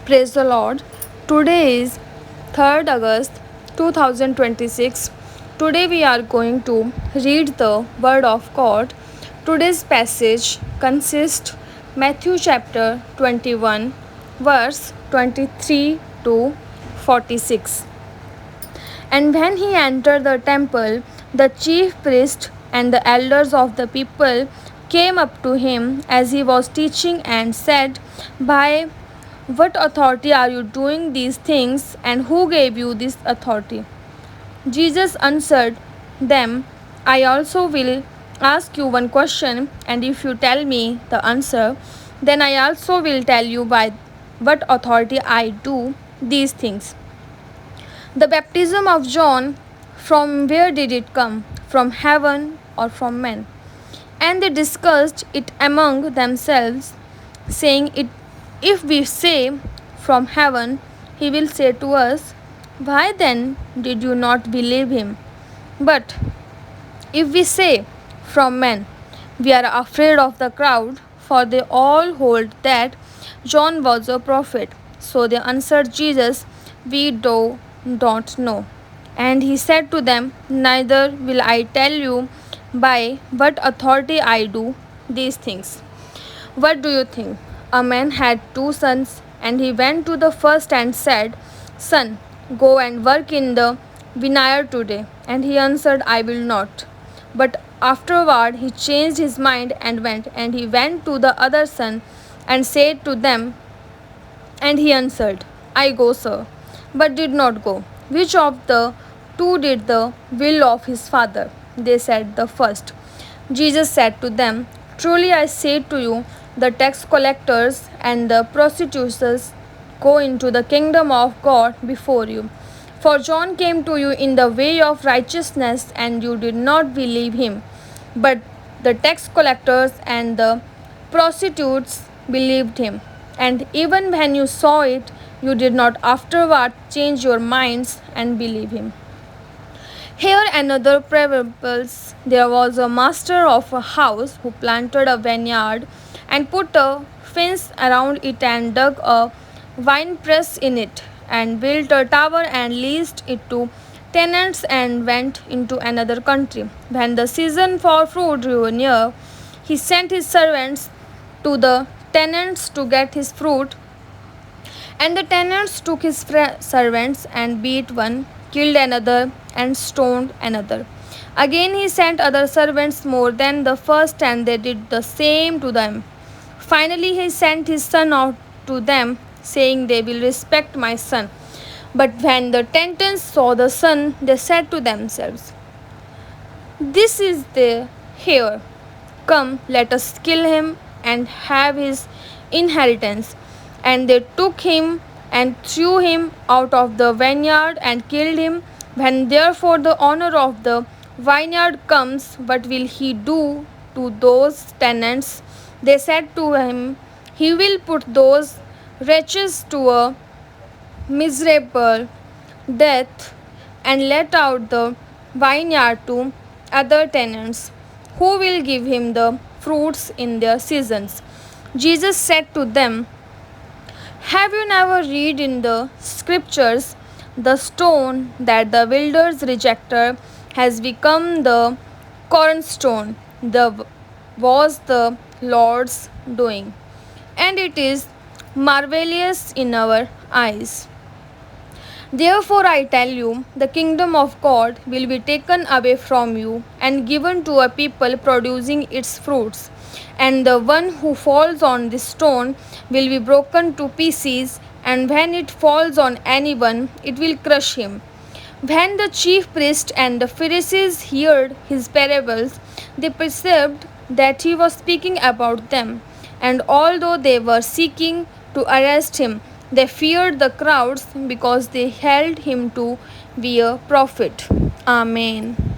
Praise the Lord. Today is 3rd August 2026. Today we are going to read the Word of God. Today's passage consists Matthew chapter 21 verse 23 to 46. And when he entered the temple, the chief priests and the elders of the people came up to him as he was teaching and said, By what authority are you doing these things, and who gave you this authority? Jesus answered them, I also will ask you one question, and if you tell me the answer, then I also will tell you by what authority I do these things. The baptism of John, from where did it come? From heaven or from men? And they discussed it among themselves, saying, If we say from heaven, he will say to us, Why then did you not believe him? But if we say from men, we are afraid of the crowd, for they all hold that John was a prophet. So they answered Jesus, We don't know. And he said to them, Neither will I tell you by what authority I do these things. What do you think? A man had two sons, and he went to the first and said, Son, go and work in the vineyard today. And he answered, I will not. But afterward he changed his mind and went. And he went to the other son and said to them, and he answered, I go, sir, but did not go. Which of the two did the will of his father? They said, The first. Jesus said to them, Truly I say to you, the tax collectors and the prostitutes go into the kingdom of God before you. For John came to you in the way of righteousness, and you did not believe him. But the tax collectors and the prostitutes believed him. And even when you saw it, you did not afterward change your minds and believe him. Here another parables. There was a master of a house who planted a vineyard and put a fence around it and dug a wine press in it and built a tower and leased it to tenants and went into another country. When the season for fruit drew near, he sent his servants to the tenants to get his fruit. And the tenants took his servants and beat one, killed another, and stoned another. Again he sent other servants more than the first, and they did the same to them. Finally he sent his son out to them, saying, They will respect my son. But when the tenants saw the son, they said to themselves, This is the heir. Come, let us kill him and have his inheritance. And they took him and threw him out of the vineyard and killed him. When therefore the owner of the vineyard comes, what will he do to those tenants? They said to him, He will put those wretches to a miserable death and let out the vineyard to other tenants, who will give him the fruits in their seasons. Jesus said to them, Have you never read in the scriptures, the stone that the builders rejected has become the cornerstone? The was the Lord's doing, and it is marvelous in our eyes. Therefore, I tell you, the kingdom of God will be taken away from you and given to a people producing its fruits. And the one who falls on this stone will be broken to pieces, and when it falls on anyone, it will crush him. When the chief priests and the Pharisees heard his parables, they perceived that he was speaking about them. And although they were seeking to arrest him, they feared the crowds because they held him to be a prophet. Amen.